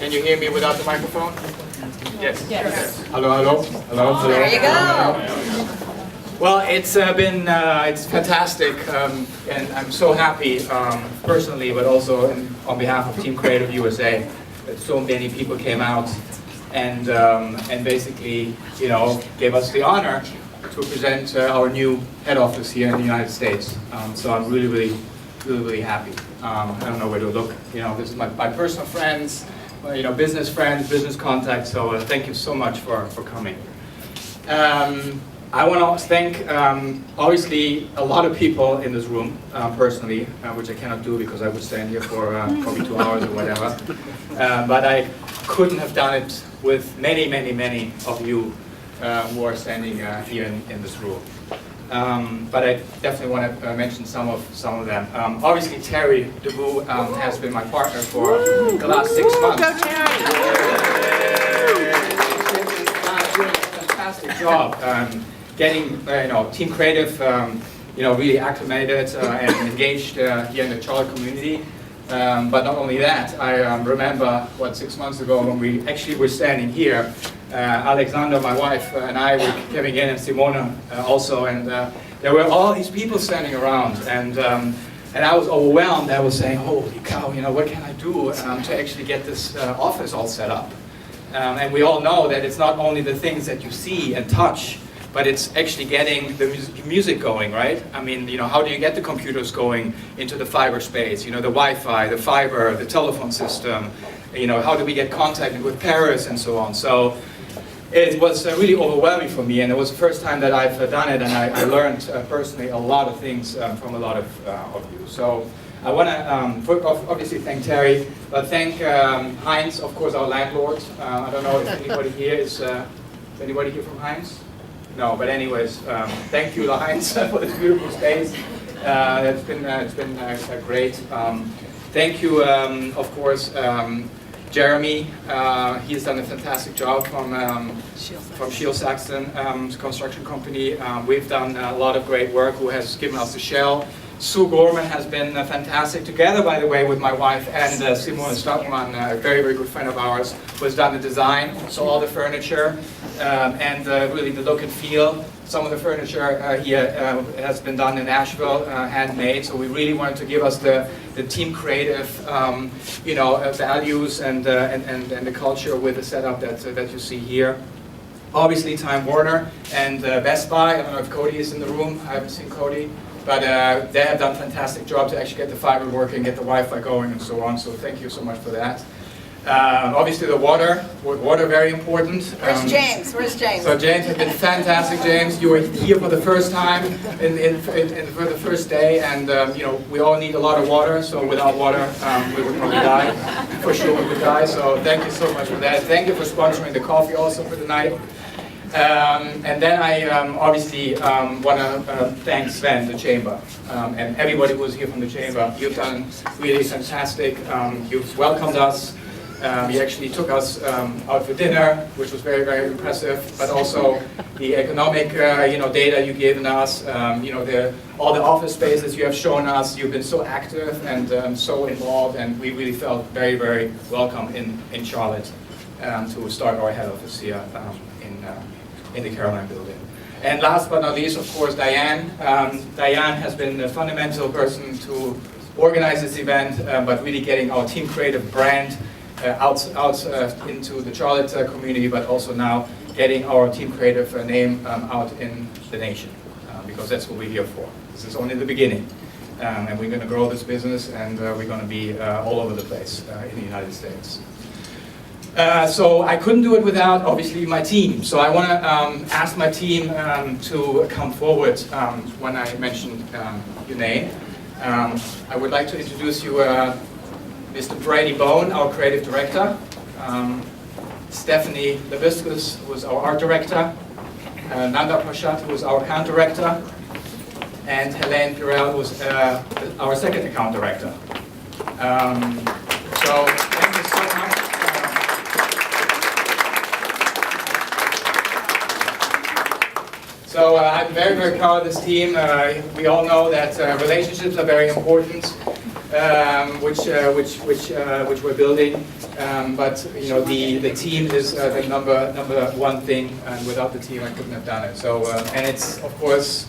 Can you hear me without the microphone? Yes. Yes. Hello, hello, hello, hello. There you go. Well, it's fantastic, and I'm so happy personally, but also on behalf of Team Creative USA, that so many people came out and basically, gave us the honor to present our new head office here in the United States. So I'm really happy. I don't know where to look. This is my personal friends, business friends, business contacts. So thank you so much for coming. I want to thank, obviously, a lot of people in this room, personally, which I cannot do because I would stand here for probably 2 hours or whatever. But I couldn't have done it with many of you who are standing here in this room. But I definitely want to mention some of them. Obviously, Terry DeBoo has been my partner for the last 6 months. Go Terry! Fantastic job getting Team Creative really acclimated and engaged here in the Charlotte community. But not only that, I remember 6 months ago when we actually were standing here. Alexander, my wife, and I were coming in, and Simona also, and there were all these people standing around, and I was overwhelmed. I was saying, "Holy cow! What can I do to actually get this office all set up?" And we all know that it's not only the things that you see and touch, but it's actually getting the music going, right? I mean, how do you get the computers going into the fiber space? The Wi-Fi, the fiber, the telephone system. How do we get contacted with Paris and so on? So it was really overwhelming for me, and it was the first time that I've done it, and I learned personally a lot of things from a lot of you. So I want to obviously thank Terry, but thank Heinz, of course, our landlord. I don't know if anybody here is anybody here from Heinz? No, but anyways, thank you, Heinz, for this beautiful space. It's been great. Thank you, of course, Jeremy. He's done a fantastic job from Shield Saxton construction company. We've done a lot of great work. Who has given us the shell. Sue Gorman has been fantastic, together, by the way, with my wife and Simone Stockman, a very good friend of ours, who has done the design, so all the furniture, and really the look and feel. Some of the furniture here has been done in Asheville, handmade, so we really wanted to give us the Team Creative, values and the culture with the setup that you see here. Obviously, Time Warner and Best Buy. I don't know if Cody is in the room. I haven't seen Cody. But they have done a fantastic job to actually get the fiber working, get the Wi-Fi going, and so on. So thank you so much for that. Obviously, the water very important. Where's James? Where's James? So James has been fantastic. James, you were here for the first time for the first day, and we all need a lot of water. So without water, we would probably die. For sure, we would die. So thank you so much for that. Thank you for sponsoring the coffee also for tonight. And then I obviously want to thank Sven, the Chamber, and everybody who was here from the Chamber. You've done really fantastic. You've welcomed us. You actually took us out for dinner, which was very impressive. But also the economic, data you've given us. All the office spaces you have shown us. You've been so active and so involved, and we really felt very welcome in Charlotte to start our head office here in the Caroline building. And last but not least, of course, Diane. Diane has been a fundamental person to organize this event, but really getting our Team Creative brand out into the Charlotte community, but also now getting our Team Creative name out in the nation, because that's what we're here for. This is only the beginning, and we're going to grow this business, and we're going to be all over the place in the United States. So I couldn't do it without, obviously, my team. So I want to ask my team to come forward when I mention your name. I would like to introduce you Mr. Brady Bone, our creative director. Stephanie Leviscus, who is our art director. Nanda Prasad, who is our account director. And Helene Pirel, who is our second account director. So thank you so much. So I'm very, very proud of this team. We all know that relationships are very important, which we're building. But you know, the team is the number one thing, and without the team, I couldn't have done it. So and it's of course,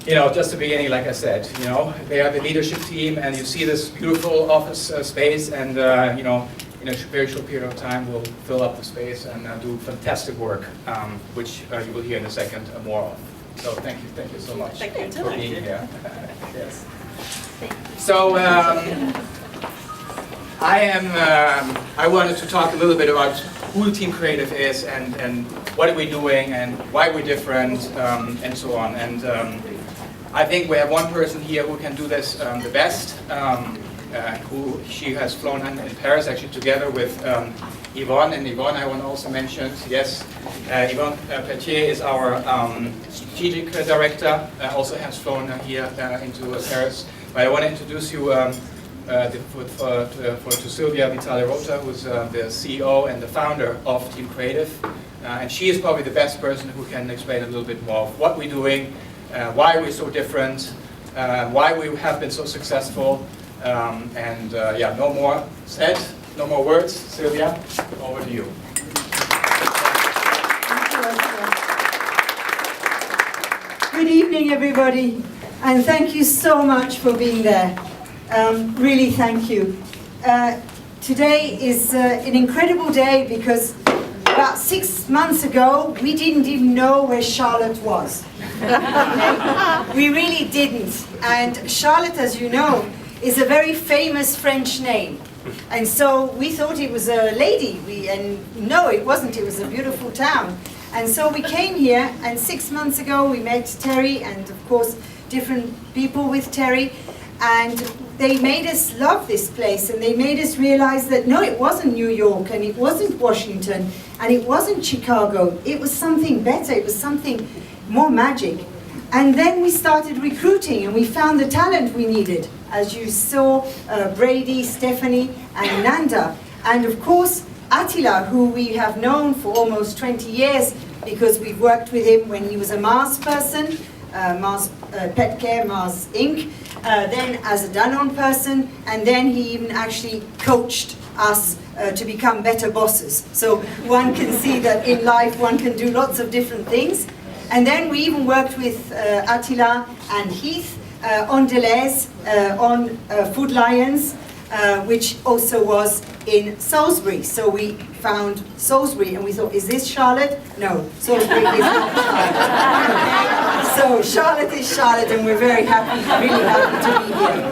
you know, just the beginning, like I said. You know, they are the leadership team, and you see this beautiful office space, and you know, in a very short period of time, we'll fill up the space and do fantastic work, which you will hear in a second more of. So thank you so much Thank you for being here. Yes. So I wanted to talk a little bit about who Team Creatif is and what are we doing and why we're different and so on. And I think we have one person here who can do this the best. She has flown in Paris actually together with Yvonne, and Yvonne I want to also mention, yes, Yvonne Petier is our strategic director, also has flown here into Paris. But I want to introduce you to Sylvia Vitale-Rota, who's the CEO and the founder of Team Creatif, and she is probably the best person who can explain a little bit more of what we're doing, why we're so different, why we have been so successful. Yeah, no more said, no more words. Sylvia, over to you. Good evening, everybody, and thank you so much for being there. Really, thank you. Today is an incredible day because about 6 months ago, we didn't even know where Charlotte was. We really didn't. And Charlotte, as you know, is a very famous French name. And so we thought it was a lady, and no, it wasn't, it was a beautiful town. And so we came here, and 6 months ago we met Terry, and of course different people with Terry, and they made us love this place, and they made us realize that no, it wasn't New York, and it wasn't Washington, and it wasn't Chicago, it was something better, it was something more magic. And then we started recruiting, and we found the talent we needed. As you saw, Brady, Stephanie, and Nanda. And of course, Attila, who we have known for almost 20 years, because we've worked with him when he was a Mars person, Mars Pet Care, Mars Inc., then as a Danone person, and then he even actually coached us to become better bosses. So one can see that in life one can do lots of different things. And then we even worked with Attila and Heath on Deleuze, on Food Lions, which also was in Salisbury. So we found Salisbury and we thought, is this Charlotte? No, Salisbury is not Charlotte. So Charlotte is Charlotte, and we're very happy, really happy to be here.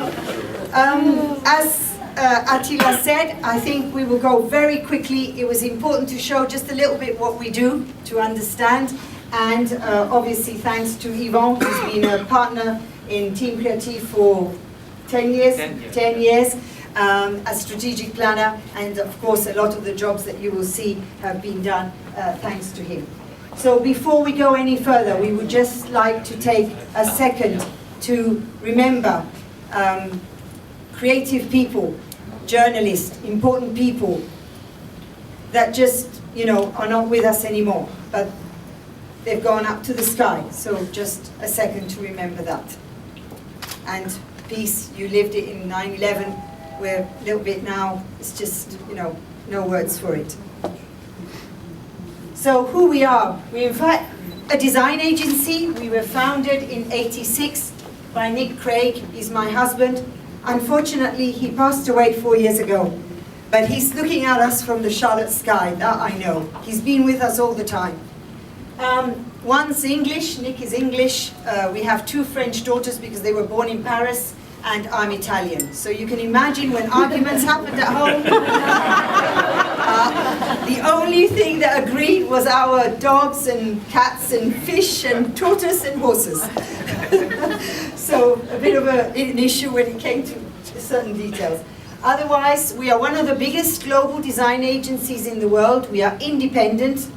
As Attila said, I think we will go very quickly. It was important to show just a little bit what we do to understand. And obviously thanks to Yvonne, who's been a partner in Team Creatif for 10 years, 10 years as strategic planner, and of course a lot of the jobs that you will see have been done thanks to him. So before we go any further, we would just like to take a second to remember creative people, journalists, important people that just, you know, are not with us anymore, but they've gone up to the sky. So just a second to remember that. And peace, you lived it in 9/11. We're a little bit now, it's just, you know, no words for it. So who we are, we're in fact a design agency. We were founded in '86 by Nick Craig. He's my husband. Unfortunately, he passed away 4 years ago. But he's looking at us from the Charlotte sky, that I know. He's been with us all the time. One's English, Nick is English. We have 2 French daughters because they were born in Paris, and I'm Italian. So you can imagine when arguments happened at home, the only thing that agreed was our dogs and cats and fish and tortoise and horses. So a bit of an issue when it came to certain details. Otherwise, we are one of the biggest global design agencies in the world. We are independent.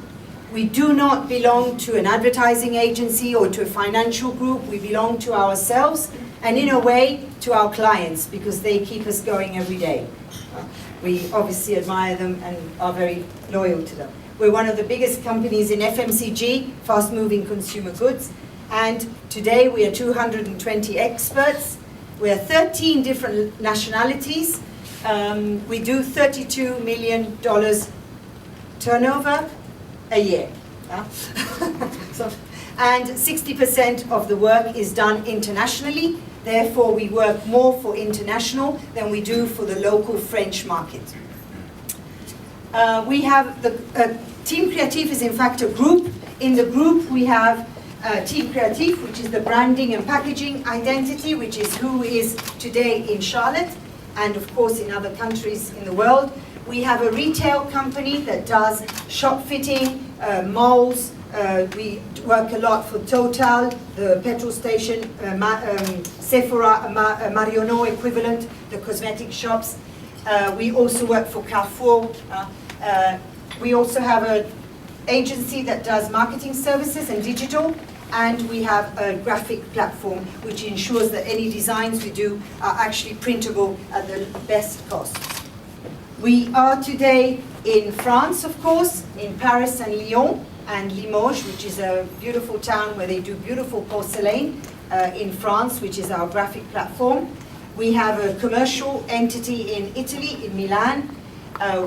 We do not belong to an advertising agency or to a financial group. We belong to ourselves and in a way to our clients because they keep us going every day. We obviously admire them and are very loyal to them. We're one of the biggest companies in FMCG, fast-moving consumer goods. And today we are 220 experts. We are 13 different nationalities. We do $32 million turnover a year. And 60% of the work is done internationally. Therefore, we work more for international than we do for the local French market. We have Team Creatif is in fact a group. In the group, we have Team Creatif, which is the branding and packaging identity, which is who is today in Charlotte, and of course in other countries in the world. We have a retail company that does shop fitting, malls. We work a lot for Total, the petrol station, Sephora, Marionneau equivalent, the cosmetic shops. We also work for Carrefour. We also have an agency that does marketing services and digital. And we have a graphic platform which ensures that any designs we do are actually printable at the best cost. We are today in France, of course, in Paris and Lyon, and Limoges, which is a beautiful town where they do beautiful porcelain in France, which is our graphic platform. We have a commercial entity in Italy, in Milan.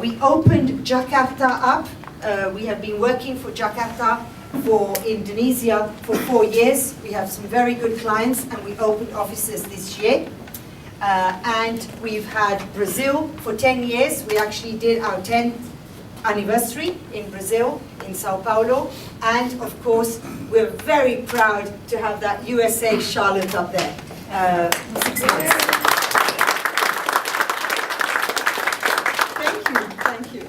We opened Jakarta up. We have been working for Jakarta for Indonesia for 4 years. We have some very good clients, and we opened offices this year. And we've had Brazil for 10 years. We actually did our 10th anniversary in Brazil, in Sao Paulo. And of course, we're very proud to have that USA Charlotte up there. 6 months. Thank you.